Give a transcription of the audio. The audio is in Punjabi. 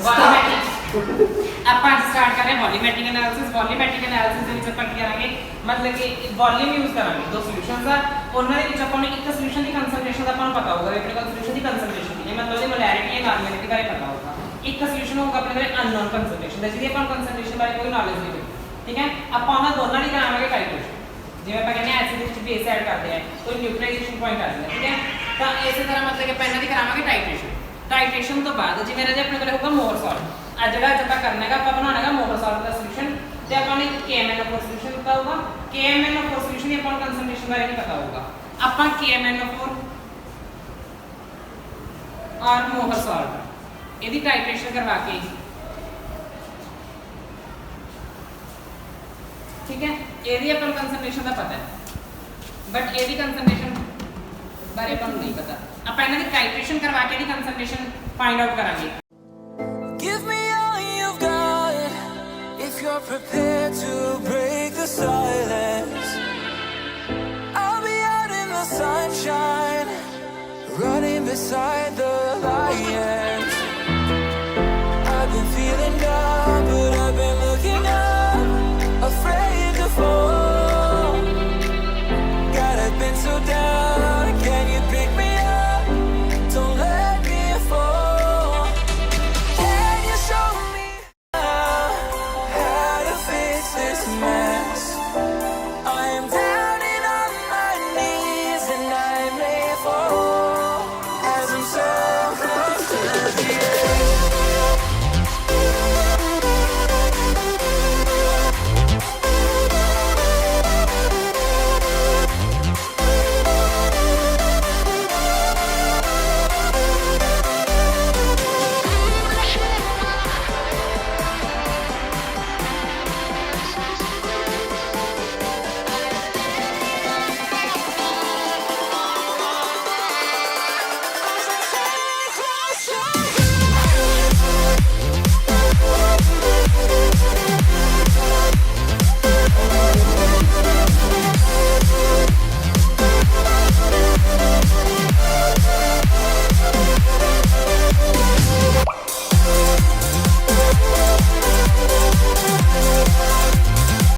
वॉल्यूमेट्रिक ਆਪਾਂ ਸਟਾਰਟ ਕਰ ਰਹੇ ਹਾਂ ਵੋਲਿਊਮੈਟ੍ਰਿਕ ਐਨਾਲਿਸਿਸ। ਵੋਲਿਊਮੈਟ੍ਰਿਕ ਐਨਾਲਿਸਿਸ ਦੇ ਵਿੱਚ ਆਪਾਂ ਕੀ ਕਰਾਂਗੇ, ਮਤਲਬ ਕਿ ਵੋਲਿਊਮ ਯੂਜ਼ ਕਰਾਂਗੇ। ਦੋ ਸੋਲੂਸ਼ਨਸ ਆ, ਉਹਨਾਂ ਦੇ ਵਿੱਚ ਆਪਾਂ ਨੂੰ ਇੱਕ ਸੋਲੂਸ਼ਨ ਦੀ ਕਨਸੈਂਟ੍ਰੇਸ਼ਨ ਦਾ ਆਪਾਂ ਨੂੰ ਪਤਾ ਹੋਊਗਾ, ਆਪਣੇ ਕੋਲ ਸੋਲੂਸ਼ਨ ਦੀ ਕਨਸੈਂਟ੍ਰੇਸ਼ਨ ਕੀ ਹੈ, ਮਤਲਬ ਉਹਦੀ ਮੋਲੈਰਿਟੀ ਜਾਂ ਨਾਰਮੈਲਿਟੀ ਬਾਰੇ ਪਤਾ ਹੋਊਗਾ। ਇੱਕ ਸੋਲੂਸ਼ਨ ਹੋਊਗਾ ਆਪਣੇ ਕੋਲ ਅਨਨੋਨ ਕਨਸੈਂਟ੍ਰੇਸ਼ਨ ਦਾ, ਜਿਹਦੀ ਆਪਾਂ ਨੂੰ ਕਨਸੈਂਟ੍ਰੇਸ਼ਨ ਬਾਰੇ ਕੋਈ ਨੌਲੇਜ ਨਹੀਂ ਹੋਈ, ਠੀਕ ਹੈ। ਆਪਾਂ ਉਹਨਾਂ ਦੋਨਾਂ ਦੀ ਕਰਾਵਾਂਗੇ ਟਾਈਟ੍ਰੇਸ਼ਨ। ਜਿਵੇਂ ਆਪਾਂ ਕਹਿੰਦੇ ਐਸਿਡ ਦੇ ਵਿੱਚ ਬੇਸ ਐਡ ਕਰਦੇ ਆ, ਕੋਈ ਨਿਊਟਰਲਾਈਜੇਸ਼ਨ ਪੁਆਇੰਟ ਆ ਜਾਂਦਾ, ਠੀਕ ਹੈ। ਤਾਂ ਇਸੇ ਤਰ੍ਹਾਂ ਮਤਲਬ ਕਿ ਆਪਾਂ ਇਹਨਾਂ ਦੀ ਕਰਾਵਾਂਗੇ ਟਾਈਟ੍ਰੇਸ਼ਨ। ਟਾਈਟ੍ਰੇਸ਼ਨ ਤੋਂ ਬਾਅਦ ਜਿਵੇਂ ਰਾਜੇ ਆਪਣੇ ਕੋਲ ਹੋਊਗਾ ਮੋਰ ਸਾਲਟ। ਆ ਜਿਹੜਾ ਅੱਜ ਆਪਾਂ ਕਰਨਾ ਹੈਗਾ, ਆਪਾਂ ਬਣਾਉਣਾ ਹੈਗਾ ਮੋਰ ਸਾਲਟ ਦਾ ਸੋਲੂਸ਼ਨ, ਤੇ ਆਪਾਂ ਨੇ KMnO4 ਸੋਲੂਸ਼ਨ ਦਿੱਤਾ ਹੋਊਗਾ। KMnO4 ਸੋਲੂਸ਼ਨ ਦੀ ਆਪਾਂ ਨੂੰ ਕਨਸੈਂਟ੍ਰੇਸ਼ਨ ਬਾਰੇ ਨਹੀਂ ਪਤਾ ਹੋਊਗਾ। ਆਪਾਂ KMnO4 ਔਰ ਮੋਰ ਸਾਲਟ ਇਹਦੀ ਟਾਈਟ੍ਰੇਸ਼ਨ ਕਰਵਾ ਕੇ, ठीक है, ਇਹਦੀ ਆਪਾਂ ਨੂੰ ਕਨਸੈਂਟ੍ਰੇਸ਼ਨ ਦਾ ਪਤਾ ਹੈ, ਬਟ ਇਹਦੀ ਕਨਸੈਂਟ੍ਰੇਸ਼ਨ ਬਾਰੇ ਆਪਾਂ ਨੂੰ ਨਹੀਂ ਪਤਾ। ਆਪਾਂ ਇਹਨਾਂ ਦੀ ਟਾਈਟ੍ਰੇਸ਼ਨ ਕਰਵਾ ਕੇ ਇਹਦੀ ਕਨਸੈਂਟ੍ਰੇਸ਼ਨ ਫਾਈਂਡ ਆਊਟ ਕਰਾਂਗੇ। Give me all you've got if you're prepared to break the silence. I'll be out in the sunshine, running beside